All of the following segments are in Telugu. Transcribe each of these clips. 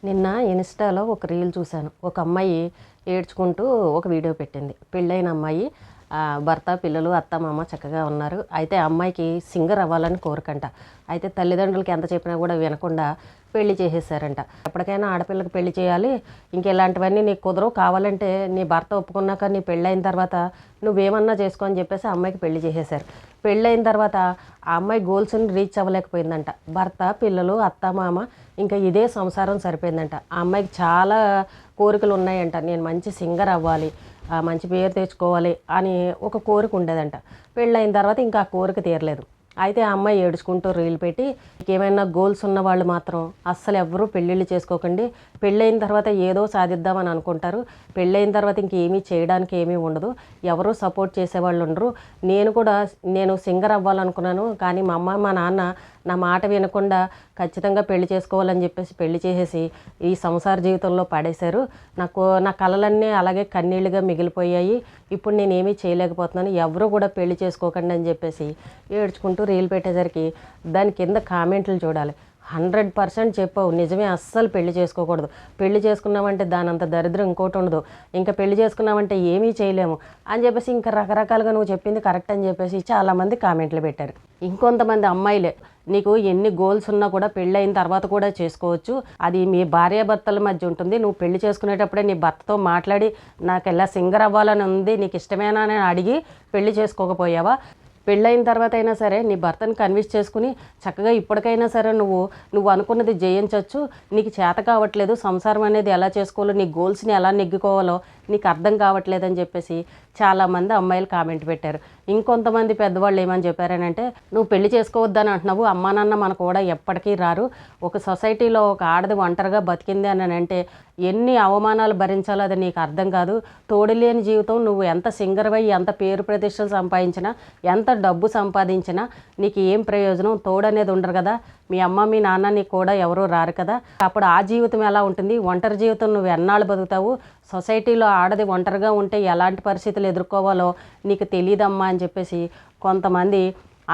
నిన్న ఇన్‌స్టాలో ఒక రీల్ చూశాను. ఒక అమ్మాయి ఏడ్చుకుంటూ ఒక వీడియో పెట్టింది. పెళ్ళైన అమ్మాయి భర్త, పిల్లలు, అత్త, మామ చక్కగా ఉన్నారు. అయితే ఆ అమ్మాయికి సింగర్ అవ్వాలని కోరికంట. అయితే తల్లిదండ్రులకి ఎంత చెప్పినా కూడా వినకుండా పెళ్లి చేసేసారంట. ఎప్పటికైనా ఆడపిల్లకి పెళ్లి చేయాలి. ఇంకెలాంటివన్నీ నీకు కుదరవు. కావాలంటే నీ భర్త ఒప్పుకున్నాక నీ పెళ్ళైన తర్వాత నువ్వేమన్నా చేసుకో అని చెప్పేసి ఆ అమ్మాయికి పెళ్లి చేసేశారు. పెళ్ళైన తర్వాత ఆ అమ్మాయి గోల్స్ని రీచ్ అవ్వలేకపోయిందంట. భర్త, పిల్లలు, అత్త, మామ ఇంకా ఇదే సంసారం సరిపోయిందంట. ఆ అమ్మాయికి చాలా కోరికలు ఉన్నాయంట. నేను మంచి సింగర్ అవ్వాలి, మంచి పేరు తెచ్చుకోవాలి అని ఒక కోరిక ఉండేదంట. పెళ్ళైన తర్వాత ఇంకా ఆ కోరిక తీరలేదు. అయితే ఆ అమ్మాయి ఏడుచుకుంటూ రీల్ పెట్టి, ఏమైనా గోల్స్ ఉన్న వాళ్ళు మాత్రం అస్సలు ఎవ్వరూ పెళ్ళిళ్ళు చేసుకోకండి. పెళ్ళైన తర్వాత ఏదో సాధిద్దామని అనుకుంటారు. పెళ్ళైన తర్వాత ఇంకేమీ చేయడానికి ఏమీ ఉండదు. ఎవరూ సపోర్ట్ చేసేవాళ్ళు ఉండరు. నేను సింగర్ అవ్వాలనుకున్నాను, కానీ మా అమ్మ మా నాన్న నా మాట వినకుండా ఖచ్చితంగా పెళ్లి చేసుకోవాలని చెప్పేసి పెళ్లి చేసేసి ఈ సంసార జీవితంలో పడేశారు. నా కలలన్నీ అలాగే కన్నీళ్ళుగా మిగిలిపోయాయి. ఇప్పుడు నేనేమీ చేయలేకపోతున్నాను. ఎవరు కూడా పెళ్లి చేసుకోకండి అని చెప్పేసి ఏడ్చుకుంటూ రీల్ పెట్టేసరికి దాని కింద కామెంట్లు చూడాలి. 100% చెప్పావు, నిజమే. అస్సలు పెళ్లి చేసుకోకూడదు. పెళ్లి చేసుకున్నామంటే దానంత దరిద్రం ఇంకోటి ఉండదు. ఇంకా పెళ్లి చేసుకున్నామంటే ఏమీ చేయలేము అని చెప్పేసి ఇంకా రకరకాలుగా నువ్వు చెప్పింది కరెక్ట్ అని చెప్పేసి చాలామంది కామెంట్లు పెట్టారు. ఇంకొంతమంది అమ్మాయిలే, నీకు ఎన్ని గోల్స్ ఉన్నా కూడా పెళ్ళైన తర్వాత కూడా చేసుకోవచ్చు. అది మీ భార్యాభర్తల మధ్య ఉంటుంది. నువ్వు పెళ్లి చేసుకునేటప్పుడే నీ భర్తతో మాట్లాడి నాకు ఎలా సింగర్ అవ్వాలని ఉంది, నీకు ఇష్టమేనా అని అడిగి పెళ్లి చేసుకోకపోయావా? పెళ్ళైన తర్వాత అయినా సరే నీ భర్తను కన్విన్స్ చేసుకుని చక్కగా ఇప్పటికైనా సరే నువ్వు అనుకున్నది జయించవచ్చు. నీకు చేత కావట్లేదు, సంసారం అనేది ఎలా చేసుకోవాలో, నీ గోల్స్ని ఎలా నెగ్గుకోవాలో నీకు అర్థం కావట్లేదని చెప్పేసి చాలామంది అమ్మాయిలు కామెంట్ పెట్టారు. ఇంకొంతమంది పెద్దవాళ్ళు ఏమని చెప్పారనంటే, నువ్వు పెళ్లి చేసుకోవద్దని అంటున్నావు, అమ్మా నాన్న మనకు కూడా ఎప్పటికీ రారు. ఒక సొసైటీలో ఒక ఆడది ఒంటరిగా బతికింది అని అంటే ఎన్ని అవమానాలు భరించాలో అది నీకు అర్థం కాదు. తోడులేని జీవితం. నువ్వు ఎంత సింగర్ అయ్యి ఎంత పేరు ప్రతిష్టలు సంపాదించినా, ఎంత డబ్బు సంపాదించినా నీకు ఏం ప్రయోజనం? తోడు అనేది ఉండరు కదా. మీ అమ్మ మీ నాన్న నీకు కూడా ఎవరూ రారు కదా. అప్పుడు ఆ జీవితం ఎలా ఉంటుంది? ఒంటరి జీవితం నువ్వు ఎన్నాళ్ళు బతుకుతావు? సొసైటీలో ఆడది ఒంటరిగా ఉంటే ఎలాంటి పరిస్థితులు ఎదుర్కోవాలో నీకు తెలియదమ్మా అని చెప్పేసి కొంతమంది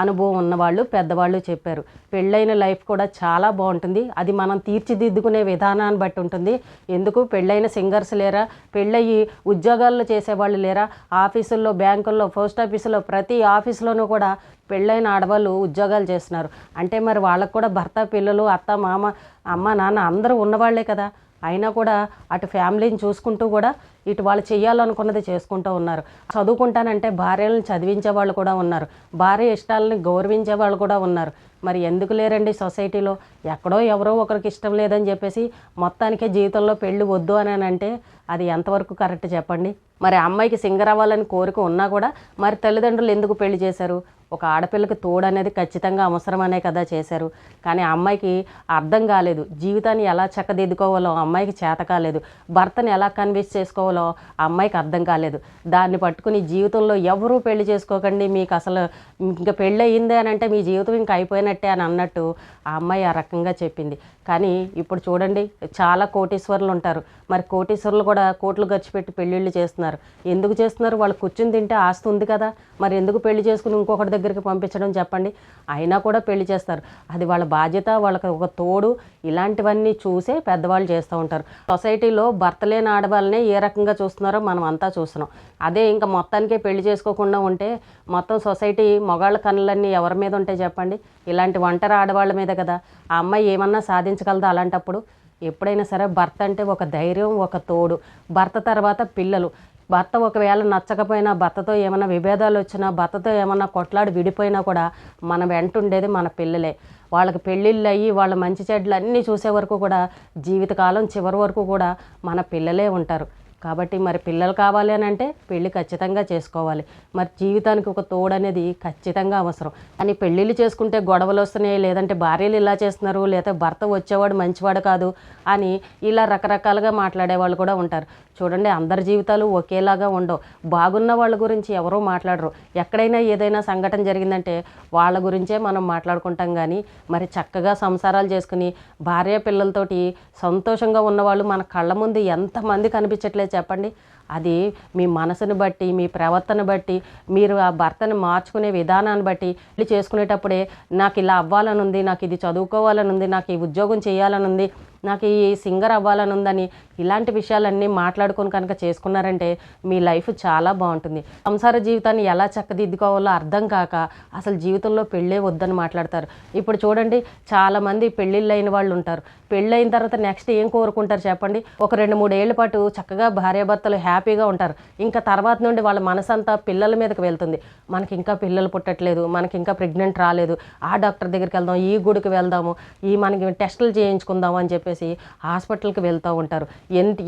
అనుభవం ఉన్నవాళ్ళు పెద్దవాళ్ళు చెప్పారు. పెళ్ళైన లైఫ్ కూడా చాలా బాగుంటుంది. అది మనం తీర్చిదిద్దుకునే విధానాన్ని బట్టి ఉంటుంది. ఎందుకు పెళ్ళైన సింగర్స్ లేరా? పెళ్ళయి ఉద్యోగాల్లో చేసేవాళ్ళు లేరా? ఆఫీసుల్లో, బ్యాంకుల్లో, పోస్ట్ ఆఫీసులో, ప్రతి ఆఫీసులోనూ కూడా పెళ్ళైన ఆడవాళ్ళు ఉద్యోగాలు చేస్తున్నారు. అంటే మరి వాళ్ళకు కూడా భర్త, పిల్లలు, అత్త, మామ, అమ్మ, నాన్న అందరూ ఉన్నవాళ్లే కదా. అయినా కూడా అటు ఫ్యామిలీని చూసుకుంటూ కూడా ఇటు వాళ్ళు చేయాలనుకున్నది చేసుకుంటూ ఉన్నారు. చదువుకుంటానంటే భార్యలను చదివించే వాళ్ళు కూడా ఉన్నారు. భార్య ఇష్టాలని గౌరవించే వాళ్ళు కూడా ఉన్నారు. మరి ఎందుకు లేరండి సొసైటీలో? ఎక్కడో ఎవరో ఒకరికి ఇష్టం లేదని చెప్పేసి మొత్తానికే జీవితంలో పెళ్ళి వద్దు అని అంటే అది ఎంతవరకు కరెక్ట్ చెప్పండి? మరి అమ్మాయికి సింగర్ అవ్వాలని కోరిక ఉన్నా కూడా మరి తల్లిదండ్రులు ఎందుకు పెళ్లి చేశారు? ఒక ఆడపిల్లకి తోడు అనేది ఖచ్చితంగా అవసరమనే కదా చేశారు. కానీ ఆ అమ్మాయికి అర్థం కాలేదు. జీవితాన్ని ఎలా చక్కదిద్దుకోవాలో ఆ అమ్మాయికి చేత కాలేదు. భర్తని ఎలా కన్విన్స్ చేసుకోవాలో ఆ అమ్మాయికి అర్థం కాలేదు. దాన్ని పట్టుకుని జీవితంలో ఎవరూ పెళ్లి చేసుకోకండి, మీకు అసలు ఇంకా పెళ్ళి అయ్యిందే అని అంటే మీ జీవితం ఇంకా అయిపోయినట్టే అని అన్నట్టు ఆ అమ్మాయి ఆ రకంగా చెప్పింది. కానీ ఇప్పుడు చూడండి, చాలా కోటీశ్వరులు ఉంటారు. మరి కోటీశ్వరులు కూడా కోట్లు ఖర్చు పెట్టి పెళ్ళిళ్ళు చేస్తున్నారు. ఎందుకు చేస్తున్నారు? వాళ్ళు కూర్చుని తింటే ఆస్తి ఉంది కదా. మరి ఎందుకు పెళ్లి చేసుకుని ఇంకొకటి దగ్గరికి పంపించడం చెప్పండి? అయినా కూడా పెళ్లి చేస్తారు. అది వాళ్ళ బాధ్యత, వాళ్ళకి ఒక తోడు. ఇలాంటివన్నీ చూసే పెద్దవాళ్ళు చేస్తూ ఉంటారు. సొసైటీలో భర్త లేని ఆడవాళ్ళనే ఏ రకంగా చూస్తున్నారో మనం అంతా చూస్తున్నాం. అదే ఇంకా మొత్తానికే పెళ్లి చేసుకోకుండా ఉంటే మొత్తం సొసైటీ మగాళ్ళ కన్నులన్నీ ఎవరి మీద ఉంటాయి చెప్పండి? ఇలాంటి ఒంటరి ఆడవాళ్ళ మీద కదా. ఆ అమ్మాయి ఏమన్నా సాధించగలదా అలాంటప్పుడు? ఎప్పుడైనా సరే భర్త అంటే ఒక ధైర్యం, ఒక తోడు. భర్త తర్వాత పిల్లలు. భర్త ఒకవేళ నచ్చకపోయినా, భర్తతో ఏమైనా విభేదాలు వచ్చినా, భర్తతో ఏమన్నా కొట్లాడి విడిపోయినా కూడా మన వెంట ఉండేది మన పిల్లలే. వాళ్ళకి పెళ్ళిళ్ళు అయ్యి వాళ్ళ మంచి చెడ్లు అన్నీ చూసే వరకు కూడా జీవితకాలం చివరి వరకు కూడా మన పిల్లలే ఉంటారు. కాబట్టి మరి పిల్లలు కావాలి అని అంటే పెళ్ళి ఖచ్చితంగా చేసుకోవాలి. మరి జీవితానికి ఒక తోడు అనేది ఖచ్చితంగా అవసరం. కానీ పెళ్ళిళ్ళు చేసుకుంటే గొడవలు వస్తున్నాయి, లేదంటే భార్యలు ఇలా చేస్తున్నారు, లేదా భర్త వచ్చేవాడు మంచివాడు కాదు అని ఇలా రకరకాలుగా మాట్లాడే వాళ్ళు కూడా ఉంటారు. చూడండి, అందరి జీవితాలు ఒకేలాగా ఉండవు. బాగున్న వాళ్ళ గురించి ఎవరూ మాట్లాడరు. ఎక్కడైనా ఏదైనా సంఘటన జరిగిందంటే వాళ్ళ గురించే మనం మాట్లాడుకుంటాం. కానీ మరి చక్కగా సంసారాలు చేసుకుని భార్య పిల్లలతోటి సంతోషంగా ఉన్నవాళ్ళు మన కళ్ళ ముందు ఎంతమంది కనిపించట్లేదు చెప్పండి? అది మీ మనసుని బట్టి, మీ ప్రవర్తన బట్టి, మీరు ఆ భర్తను మార్చుకునే విధానాన్ని బట్టి పెళ్లి చేసుకునేటప్పుడే నాకు ఇలా అవ్వాలని ఉంది, నాకు ఇది చదువుకోవాలని ఉంది, నాకు ఈ ఉద్యోగం చేయాలని ఉంది, నాకు ఈ సింగర్ అవ్వాలని ఉందని ఇలాంటి విషయాలన్నీ మాట్లాడుకొని కనుక చేసుకున్నారంటే మీ లైఫ్ చాలా బాగుంటుంది. సంసార జీవితాన్ని ఎలా చక్కదిద్దుకోవాలో అర్థం కాక అసలు జీవితంలో పెళ్ళే వద్దని మాట్లాడతారు. ఇప్పుడు చూడండి, చాలామంది పెళ్ళిళ్ళు అయిన వాళ్ళు ఉంటారు. పెళ్ళైన తర్వాత నెక్స్ట్ ఏం కోరుకుంటారు చెప్పండి? ఒక 2-3 ఏళ్ల పాటు చక్కగా భార్యాభర్తలు హ్యాపీగా ఉంటారు. ఇంకా తర్వాత నుండి వాళ్ళ మనసంతా పిల్లల మీదకి వెళ్తుంది. మనకి ఇంకా పిల్లలు పుట్టట్లేదు, మనకి ఇంకా ప్రెగ్నెంట్ రాలేదు, ఆ డాక్టర్ దగ్గరికి వెళ్దాం, ఈ గుడికి వెళ్దాము, ఈ మనకి టెస్టులు చేయించుకుందాం అని చెప్పేసి హాస్పిటల్కి వెళ్తూ ఉంటారు.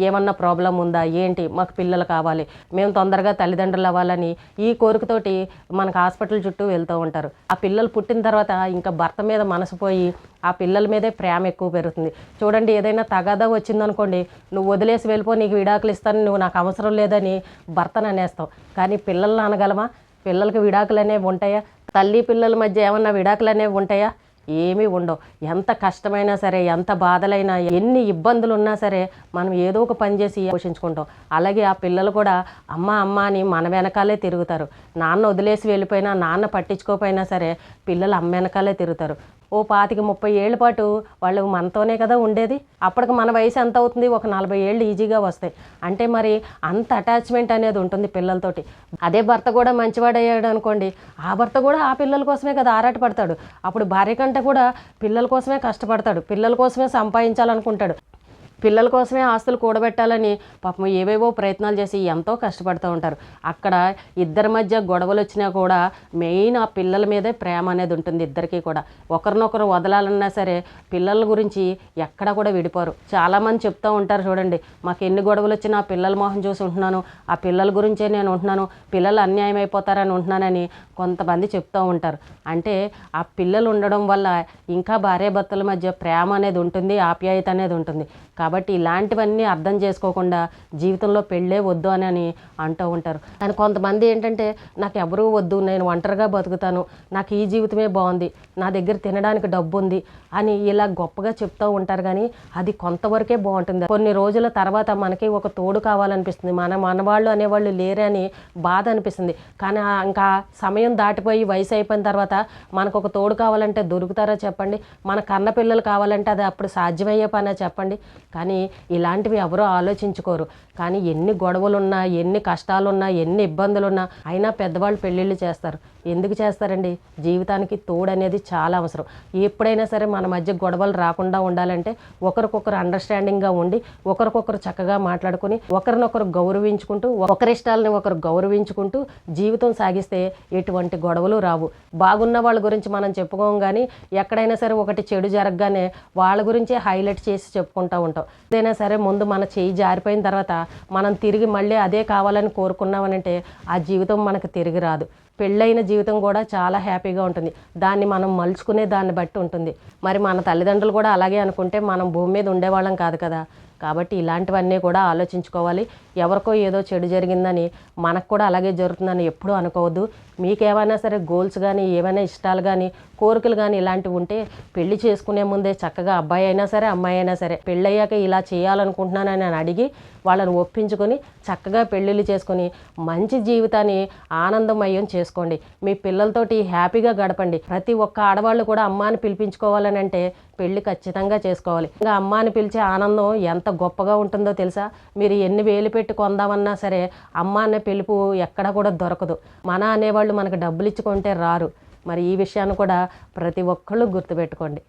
ఏమన్నా ప్రాబ్లం ఉందా ఏంటి, మాకు పిల్లలు కావాలి, మేము తొందరగా తల్లిదండ్రులు అవ్వాలని ఈ కోరికతోటి మనకు హాస్పిటల్ చుట్టూ వెళ్తూ ఉంటారు. ఆ పిల్లలు పుట్టిన తర్వాత ఇంకా భర్త మీద మనసు పోయి ఆ పిల్లల మీదే ప్రేమ ఎక్కువ పెరుగుతుంది. చూడండి, ఏదైనా తగాదా వచ్చిందనుకోండి, నువ్వు వదిలేసి వెళ్ళిపో, నీకు విడాకులు ఇస్తాను, నువ్వు నాకు అవసరం లేదని భర్తను అనేస్తావు. కానీ పిల్లల్ని అనగలమా? పిల్లలకి విడాకులు అనేవి ఉంటాయా? తల్లి పిల్లల మధ్య ఏమన్నా విడాకులు అనేవి ఉంటాయా? ఏమీ ఉండవు. ఎంత కష్టమైనా సరే, ఎంత బాధలైనా, ఎన్ని ఇబ్బందులు ఉన్నా సరే మనం ఏదో ఒక పని చేసి పోషించుకుంటాం. అలాగే ఆ పిల్లలు కూడా అమ్మ అమ్మ అని మన వెనకాలే తిరుగుతారు. నాన్న వదిలేసి వెళ్ళిపోయినా, నాన్న పట్టించుకోకపోయినా సరే పిల్లలు అమ్మ వెనకాలే తిరుగుతారు. ఓ 25-30 ఏళ్ళ పాటు వాళ్ళు మనతోనే కదా ఉండేది. అప్పటికి మన వయసు ఎంత అవుతుంది? ఒక 40 ఏళ్ళు ఈజీగా వస్తాయి. అంటే మరి అంత అటాచ్మెంట్ అనేది ఉంటుంది పిల్లలతోటి. అదే భర్త కూడా మంచివాడయ్యాడు అనుకోండి, ఆ భర్త కూడా ఆ పిల్లల కోసమే కదా ఆరాటపడతాడు. అప్పుడు భార్య కంటే కూడా పిల్లల కోసమే కష్టపడతాడు, పిల్లల కోసమే సంపాదించాలనుకుంటాడు, పిల్లల కోసమే ఆస్తులు కూడబెట్టాలని పాపం ఏవేవో ప్రయత్నాలు చేసి ఎంతో కష్టపడుతూ ఉంటారు. అక్కడ ఇద్దరి మధ్య గొడవలు వచ్చినా కూడా మెయిన్ ఆ పిల్లల మీదే ప్రేమ అనేది ఉంటుంది ఇద్దరికీ కూడా. ఒకరినొకరు వదలాలన్నా సరే పిల్లల గురించి ఎక్కడా కూడా విడిపోరు. చాలామంది చెప్తూ ఉంటారు, చూడండి, మాకు ఎన్ని గొడవలు వచ్చినా పిల్లల మొహం చూసి ఉంటున్నాను, ఆ పిల్లల గురించే నేను ఉంటున్నాను, పిల్లలు అన్యాయం అయిపోతారని ఉంటున్నానని కొంతమంది చెప్తూ ఉంటారు. అంటే ఆ పిల్లలు ఉండడం వల్ల ఇంకా భార్యాభర్తల మధ్య ప్రేమ అనేది ఉంటుంది, ఆప్యాయత అనేది ఉంటుంది. కాబట్టి ఇలాంటివన్నీ అర్థం చేసుకోకుండా జీవితంలో పెళ్ళే వద్దు అని అంటూ ఉంటారు. కానీ కొంతమంది ఏంటంటే, నాకు ఎవరూ వద్దు, నేను ఒంటరిగా బతుకుతాను, నాకు ఈ జీవితమే బాగుంది, నా దగ్గర తినడానికి డబ్బు ఉంది అని ఇలా గొప్పగా చెప్తూ ఉంటారు. కానీ అది కొంతవరకే బాగుంటుంది. కొన్ని రోజుల తర్వాత మనకి ఒక తోడు కావాలనిపిస్తుంది, మనవాళ్ళు అనేవాళ్ళు లేరే అని బాధ అనిపిస్తుంది. కానీ ఇంకా సమయం దాటిపోయి వయసు అయిపోయిన తర్వాత మనకు ఒక తోడు కావాలంటే దొరుకుతారా చెప్పండి? మన కన్న పిల్లలు కావాలంటే అది అప్పుడు సాధ్యమయ్యే పనే చెప్పండి? కానీ ఇలాంటివి ఎవరూ ఆలోచించుకోరు. కానీ ఎన్ని గొడవలున్నా, ఎన్ని కష్టాలున్నా, ఎన్ని ఇబ్బందులున్నా అయినా పెద్దవాళ్ళు పెళ్ళిళ్ళు చేస్తారు. ఎందుకు చేస్తారండి? జీవితానికి తోడు అనేది చాలా అవసరం. ఎప్పుడైనా సరే మన మధ్య గొడవలు రాకుండా ఉండాలంటే ఒకరికొకరు అండర్స్టాండింగ్గా ఉండి, ఒకరికొకరు చక్కగా మాట్లాడుకుని, ఒకరినొకరు గౌరవించుకుంటూ, ఒకరిష్టాలని ఒకరు గౌరవించుకుంటూ జీవితం సాగిస్తే ఎటువంటి గొడవలు రావు. బాగున్న వాళ్ళ గురించి మనం చెప్పుకోం, కానీ ఎక్కడైనా సరే ఒకటి చెడు జరగగానే వాళ్ళ గురించే హైలైట్ చేసి చెప్పుకుంటూ ఉంటాం. ఏదైనా సరే ముందు మన చేయి జారిపోయిన తర్వాత మనం తిరిగి మళ్ళీ అదే కావాలని కోరుకున్నామనంటే ఆ జీవితం మనకు తిరిగి రాదు. పెళ్ళైన జీవితం కూడా చాలా హ్యాపీగా ఉంటుంది. దాన్ని మనం మలుచుకునే దాన్ని బట్టి ఉంటుంది. మరి మన తల్లిదండ్రులు కూడా అలాగే అనుకుంటే మనం భూమి మీద ఉండేవాళ్ళం కాదు కదా. కాబట్టి ఇలాంటివన్నీ కూడా ఆలోచించుకోవాలి. ఎవరికో ఏదో చెడు జరిగిందని మనకు కూడా అలాగే జరుగుతుందని ఎప్పుడూ అనుకోవద్దు. మీకేమైనా సరే గోల్స్ కానీ, ఏమైనా ఇష్టాలు కానీ, కోరికలు కానీ ఇలాంటివి ఉంటే పెళ్లి చేసుకునే ముందే చక్కగా అబ్బాయి అయినా సరే, అమ్మాయి అయినా సరే, పెళ్ళయ్యాక ఇలా చేయాలనుకుంటున్నానని అడిగి వాళ్ళని ఒప్పించుకొని చక్కగా పెళ్ళిళ్ళు చేసుకొని మంచి జీవితాన్ని ఆనందమయం చేసుకోండి. మీ పిల్లలతోటి హ్యాపీగా గడపండి. ప్రతి ఒక్క ఆడవాళ్ళు కూడా అమ్మాని పిలిపించుకోవాలని అంటే పెళ్ళి ఖచ్చితంగా చేసుకోవాలి. ఇంకా అమ్మాని పిలిచే ఆనందం ఎంత గొప్పగా ఉంటుందో తెలుసా? మీరు ఎన్ని వేలు పెట్టి కొందామన్నా సరే అమ్మ అనే పిలుపు ఎక్కడ కూడా దొరకదు. మన అనేవాళ్ళు మనకు డబ్బులు ఇచ్చుకుంటే రారు. మరి ఈ విషయాన్ని కూడా ప్రతి ఒక్కళ్ళు గుర్తుపెట్టుకోండి.